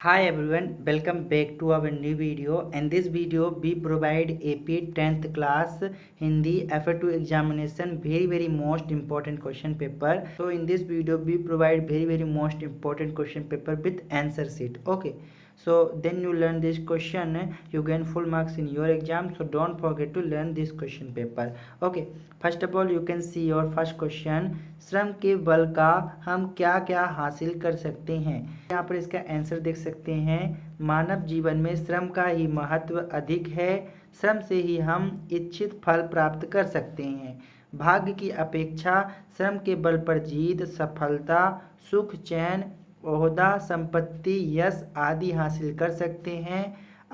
Hi everyone, welcome back to our new video. In this video, we provide AP 10th class Hindi FA2 examination very most important question paper. So in this video, we provide very most important question paper with answer sheet. Okay. So then you learn this question, you gain full marks in your exam. So don't forget to learn this question paper. Okay. First of all, you can see your first question. श्रम के बल का हम क्या क्या हासिल कर सकते हैं। यहाँ पर इसका आंसर देख सकते हैं। मानव जीवन में श्रम का ही महत्व अधिक है। श्रम से ही हम इच्छित फल प्राप्त कर सकते हैं। भाग्य की अपेक्षा श्रम के बल पर जीत, सफलता, सुख, चैन, ओहदा, संपत्ति, यश आदि हासिल कर सकते हैं।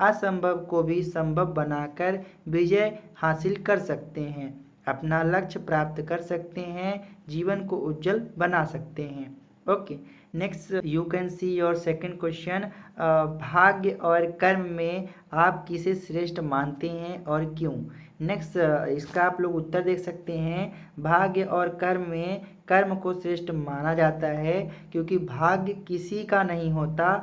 असंभव को भी संभव बनाकर विजय हासिल कर सकते हैं। अपना लक्ष्य प्राप्त कर सकते हैं। जीवन को उज्जवल बना सकते हैं। Okay, next you can see your second question. भाग्य और कर्म में आप किसे श्रेष्ठ मानते हैं और क्यों। नेक्स्ट इसका आप लोग उत्तर देख सकते हैं। भाग्य और कर्म में कर्म को श्रेष्ठ माना जाता है क्योंकि भाग्य किसी का नहीं होता,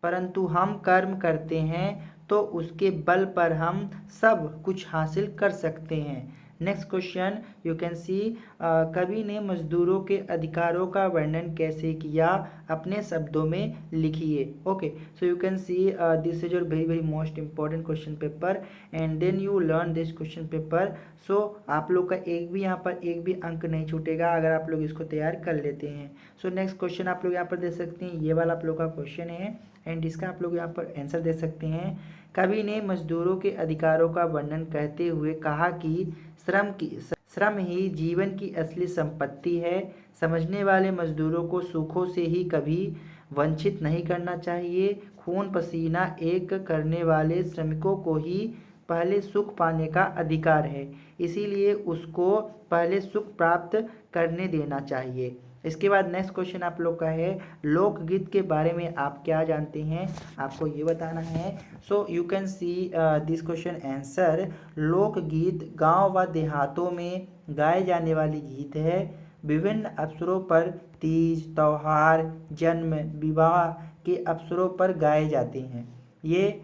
परंतु हम कर्म करते हैं तो उसके बल पर हम सब कुछ हासिल कर सकते हैं। नेक्स्ट क्वेश्चन यू कैन सी, कवि ने मजदूरों के अधिकारों का वर्णन कैसे किया, अपने शब्दों में लिखिए। Okay, so you can see this is your very most important question paper and then you learn this question paper. So आप लोग का यहाँ पर एक भी अंक नहीं छूटेगा अगर आप लोग इसको तैयार कर लेते हैं। सो नेक्स्ट क्वेश्चन आप लोग यहाँ पर देख सकते हैं, ये वाला आप लोग का क्वेश्चन है एंड इसका आप लोग यहाँ पर आंसर दे सकते हैं। कवि ने मजदूरों के अधिकारों का वर्णन करते हुए कहा कि श्रम ही जीवन की असली संपत्ति है। समझने वाले मजदूरों को सुखों से ही कभी वंचित नहीं करना चाहिए। खून पसीना एक करने वाले श्रमिकों को ही पहले सुख पाने का अधिकार है, इसीलिए उसको पहले सुख प्राप्त करने देना चाहिए। इसके बाद नेक्स्ट क्वेश्चन आप लोग का है, लोकगीत के बारे में आप क्या जानते हैं, आपको ये बताना है। सो you can see this question answer. लोकगीत गांव व देहातों में गाए जाने वाली गीत है। विभिन्न अवसरों पर तीज, त्योहार, जन्म, विवाह के अवसरों पर गाए जाते हैं। ये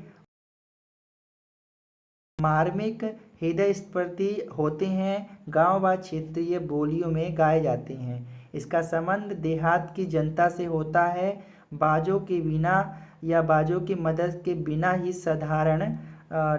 मार्मिक हृदय स्पर्शी होते हैं। गांव व क्षेत्रीय बोलियों में गाए जाते हैं। इसका संबंध देहात की जनता से होता है। बाजों के बिना या बाजों की मदद के बिना ही साधारण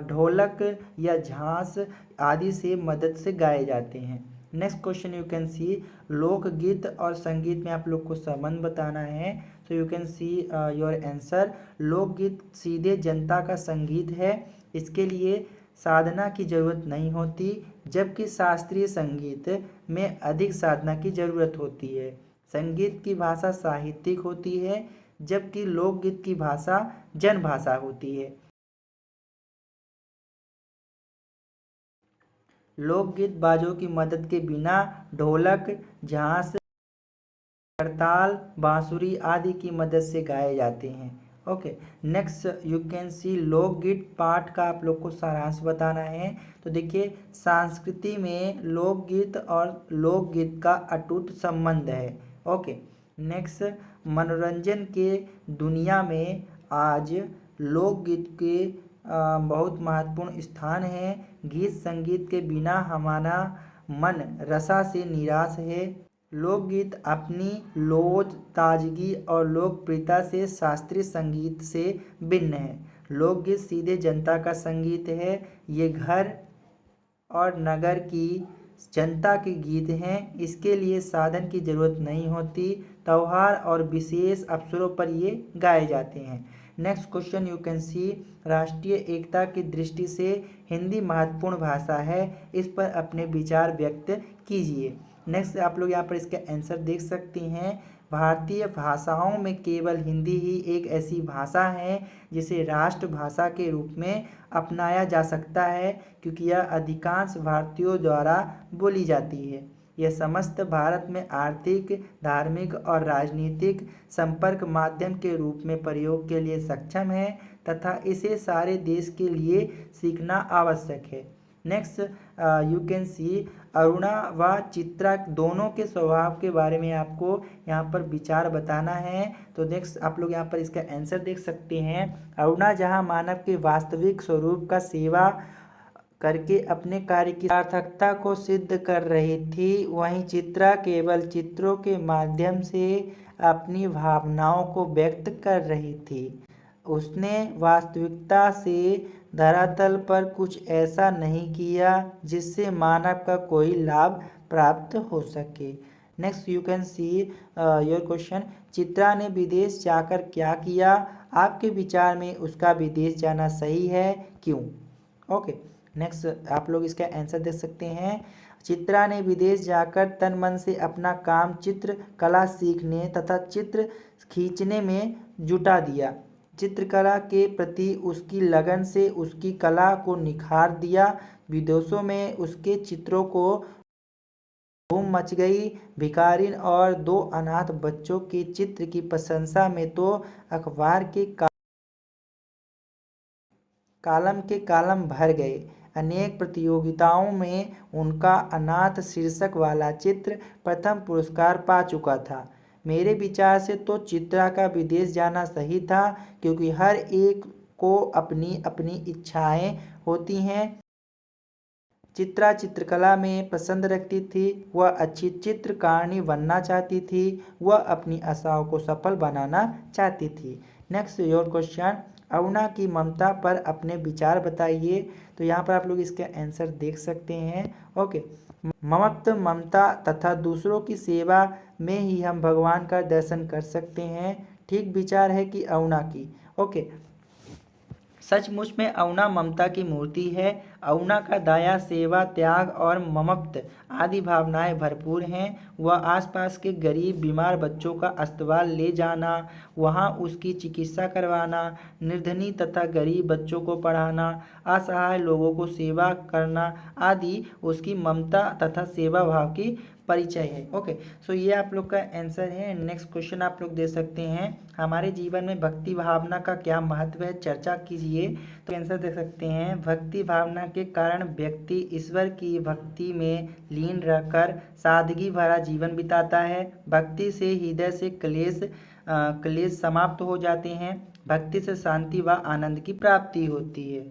ढोलक या झांस आदि से मदद से गाए जाते हैं। नेक्स्ट क्वेश्चन यू कैन सी, लोकगीत और संगीत में आप लोग को संबंध बताना है। सो you can see your answer. लोकगीत सीधे जनता का संगीत है, इसके लिए साधना की जरूरत नहीं होती, जबकि शास्त्रीय संगीत में अधिक साधना की जरूरत होती है। संगीत की भाषा साहित्यिक होती है, जबकि लोकगीत की भाषा जन भाषा होती है। लोकगीत बाजों की मदद के बिना ढोलक, झांस, करताल, बांसुरी आदि की मदद से गाए जाते हैं। ओके, नेक्स्ट यू कैन सी, लोकगीत पाठ का आप लोग को सारांश बताना है। तो देखिए, संस्कृति में लोकगीत और लोकगीत का अटूट संबंध है। ओके, नेक्स्ट, मनोरंजन के दुनिया में आज लोकगीत के बहुत महत्वपूर्ण स्थान है। गीत संगीत के बिना हमारा मन रसा से निराश है। लोकगीत अपनी लोच, ताजगी और लोकप्रियता से शास्त्रीय संगीत से भिन्न है। लोकगीत सीधे जनता का संगीत है। ये घर और नगर की जनता के गीत हैं, इसके लिए साधन की जरूरत नहीं होती। त्योहार और विशेष अवसरों पर ये गाए जाते हैं। नेक्स्ट क्वेश्चन यू कैन सी, राष्ट्रीय एकता की दृष्टि से हिंदी महत्वपूर्ण भाषा है, इस पर अपने विचार व्यक्त कीजिए। नेक्स्ट आप लोग यहाँ पर इसका आंसर देख सकते हैं। भारतीय भाषाओं में केवल हिंदी ही एक ऐसी भाषा है जिसे राष्ट्रभाषा के रूप में अपनाया जा सकता है, क्योंकि यह अधिकांश भारतीयों द्वारा बोली जाती है। यह समस्त भारत में आर्थिक, धार्मिक और राजनीतिक संपर्क माध्यम के रूप में प्रयोग के लिए सक्षम है तथा इसे सारे देश के लिए सीखना आवश्यक है। नेक्स्ट यू कैन सी अरुणा व चित्रा दोनों के स्वभाव के बारे में आपको यहाँ पर विचार बताना है। तो नेक्स्ट आप लोग यहाँ पर इसका आंसर देख सकते हैं। अरुणा जहाँ मानव के वास्तविक स्वरूप का सेवा करके अपने कार्य की सार्थकता को सिद्ध कर रही थी, वहीं चित्रा केवल चित्रों के माध्यम से अपनी भावनाओं को व्यक्त कर रही थी। उसने वास्तविकता से धरातल पर कुछ ऐसा नहीं किया जिससे मानव का कोई लाभ प्राप्त हो सके। Next you can see your question, Chitra ने विदेश जाकर क्या किया? आपके विचार में उसका विदेश जाना सही है, क्यों? ओके, नेक्स्ट आप लोग इसका आंसर दे सकते हैं। चित्रा ने विदेश जाकर तन मन से अपना काम चित्र कला सीखने तथा चित्र खींचने में जुटा दिया। चित्रकला के प्रति उसकी लगन से उसकी कला को निखार दिया। विदेशों में उसके चित्रों को धूम मच गई। भिखारिन और 2 अनाथ बच्चों के चित्र की प्रशंसा में तो अखबार के कालम भर गए। अनेक प्रतियोगिताओं में उनका अनाथ शीर्षक वाला चित्र प्रथम पुरस्कार पा चुका था। मेरे विचार से तो चित्रा का विदेश जाना सही था, क्योंकि हर एक को अपनी अपनी इच्छाएं होती हैं। चित्रा चित्रकला में पसंद रखती थी, वह अच्छी चित्रकारिणी बनना चाहती थी, वह अपनी आशाओं को सफल बनाना चाहती थी। नेक्स्ट योर क्वेश्चन, अरुणा की ममता पर अपने विचार बताइए। तो यहाँ पर आप लोग इसका आंसर देख सकते हैं। ओके, ममत्व, ममता तथा दूसरों की सेवा में ही हम भगवान का दर्शन कर सकते हैं। ठीक विचार है कि अरुणा की। ओके, सचमुच में अरुणा ममता की मूर्ति है। अरुणा का दया, सेवा, त्याग और ममत्व आदि भावनाएं भरपूर हैं। वह आसपास के गरीब बीमार बच्चों का अस्पताल ले जाना, वहां उसकी चिकित्सा करवाना, निर्धनी तथा गरीब बच्चों को पढ़ाना, असहाय लोगों को सेवा करना आदि उसकी ममता तथा सेवा भाव की परिचय है। ओके, सो ये आप लोग का आंसर है। नेक्स्ट क्वेश्चन आप लोग दे सकते हैं, हमारे जीवन में भक्ति भावना का क्या महत्व है, चर्चा कीजिए। तो आंसर दे सकते हैं, भक्ति भावना के कारण व्यक्ति ईश्वर की भक्ति में लीन रहकर सादगी भरा जीवन बिताता है। भक्ति से हृदय से क्लेश समाप्त हो जाते हैं। भक्ति से शांति व आनंद की प्राप्ति होती है।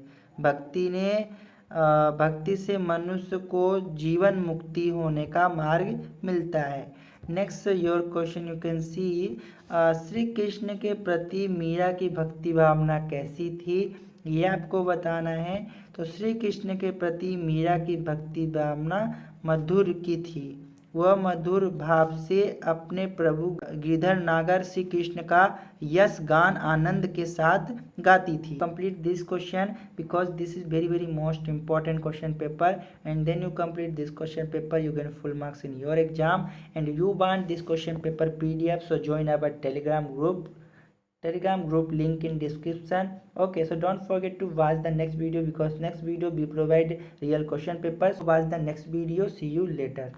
भक्ति से मनुष्य को जीवन मुक्ति होने का मार्ग मिलता है। Next your question you can सी, श्री कृष्ण के प्रति मीरा की भक्ति भावना कैसी थी, ये आपको बताना है। तो श्री कृष्ण के प्रति मीरा की भक्ति भावना मधुर की थी। वह मधुर भाव से अपने प्रभु गिरधर नागर श्री कृष्ण का यश गान आनंद के साथ गाती थी। Complete this question because this is very most important question paper, and then you complete this question paper, you get full marks in your exam, and you want this question paper PDF, so join our telegram group link in description. Okay, so don't forget to watch the next video, because next video we provide real question papers. Watch the next video. See you later.